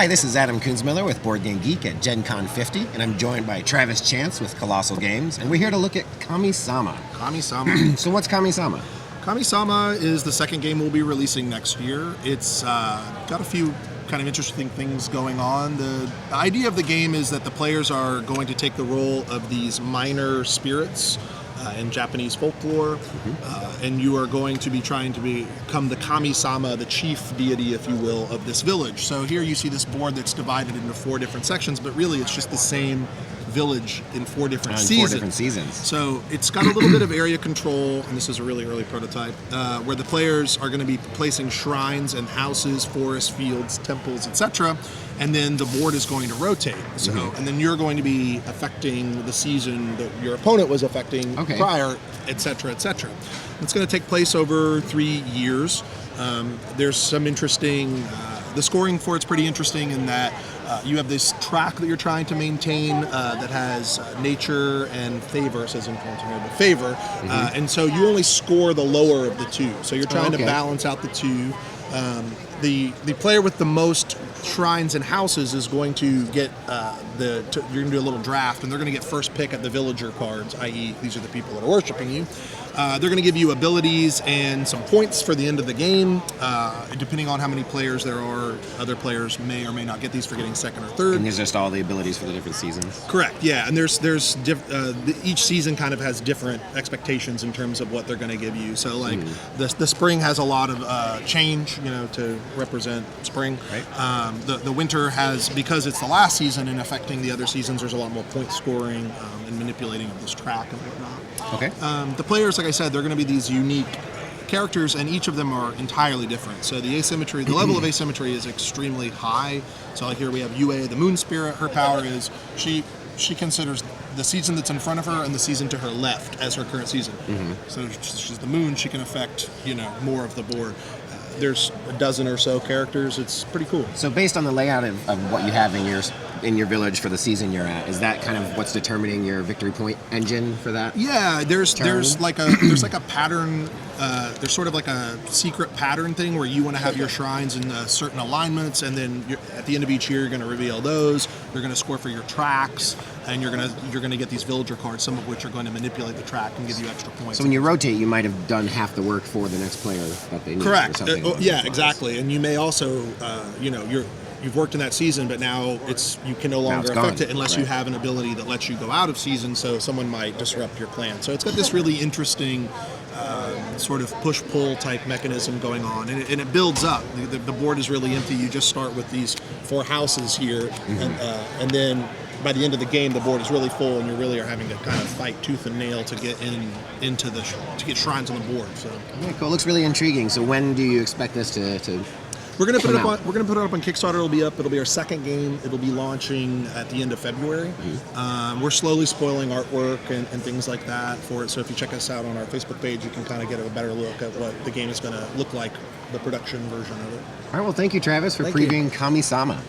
Hi, this is Adam Kunzmiller with Board Game Geek at Gen Con 50, and I'm joined by Travis Chance with Colossal Games, and we're here to look at Kami-sama. Kami-sama. So what's Kami-sama? Kami-sama is the second game we'll be releasing next year. It's got a few kind of interesting things going on. The idea of the game is that the players are going to take the role of these minor spirits in Japanese folklore, and you are going to be trying to become the Kami-sama, the chief deity, if you will, of this village. So here you see this board that's divided into 4 different sections, but really it's just the same village in 4 different seasons. So it's got a little bit of area control, and this is a really early prototype, where the players are going to be placing shrines and houses, forests, fields, temples, etc. And then the board is going to rotate. So, and then you're going to be affecting the season that your opponent was affecting prior, etc., etc. It's going to take place over 3 years. There's some interesting. The scoring for it's pretty interesting in that you have this track that you're trying to maintain that has nature and favor, it says influence here, but favor, and so you only score the lower of the 2. So you're trying to balance out the 2. The player with the most shrines and houses is going to get you're going to do a little draft, and they're going to get first pick at the villager cards, i.e. these are the people that are worshiping you. They're going to give you abilities and some points for the end of the game. Depending on how many players there are, other players may or may not get these for getting second or third. And there's just all the abilities for the different seasons? Correct, yeah. And each season kind of has different expectations in terms of what they're going to give you. So like the spring has a lot of change, to represent spring. Right. The winter has, because it's the last season and affecting the other seasons, there's a lot more point scoring and manipulating of this track and whatnot. Okay. The players, like I said, they're going to be these unique characters, and each of them are entirely different. So the level of asymmetry is extremely high. So like here we have Yue, the moon spirit. Her power is she considers the season that's in front of her and the season to her left as her current season. So she's the moon. She can affect more of the board. There's a dozen or so characters. It's pretty cool. So based on the layout of what you have in your village for the season you're at, is that kind of what's determining your victory point engine for that? Yeah, there's like a pattern. There's sort of like a secret pattern thing where you want to have your shrines in certain alignments, and then at the end of each year you're going to reveal those. You're going to score for your tracks, and you're going to get these villager cards, some of which are going to manipulate the track and give you extra points. So when you rotate, you might have done half the work for the next player that they need. Correct. Yeah, exactly. And you may also, you've worked in that season, but now you can no longer affect it unless you have an ability that lets you go out of season. So someone might disrupt your plan. So it's got this really interesting sort of push-pull type mechanism going on, and it builds up. The board is really empty. You just start with these 4 houses here, and then by the end of the game, the board is really full, and you really are having to kind of fight tooth and nail to get to get shrines on the board. So cool. It looks really intriguing. So when do you expect this to We're gonna put it up on Kickstarter. It'll be up. It'll be our second game. It'll be launching at the end of February. We're slowly spoiling artwork and things like that for it. So if you check us out on our Facebook page, you can kind of get a better look at what the game is going to look like, the production version of it. All right. Well, thank you, Travis, for previewing Kami-sama.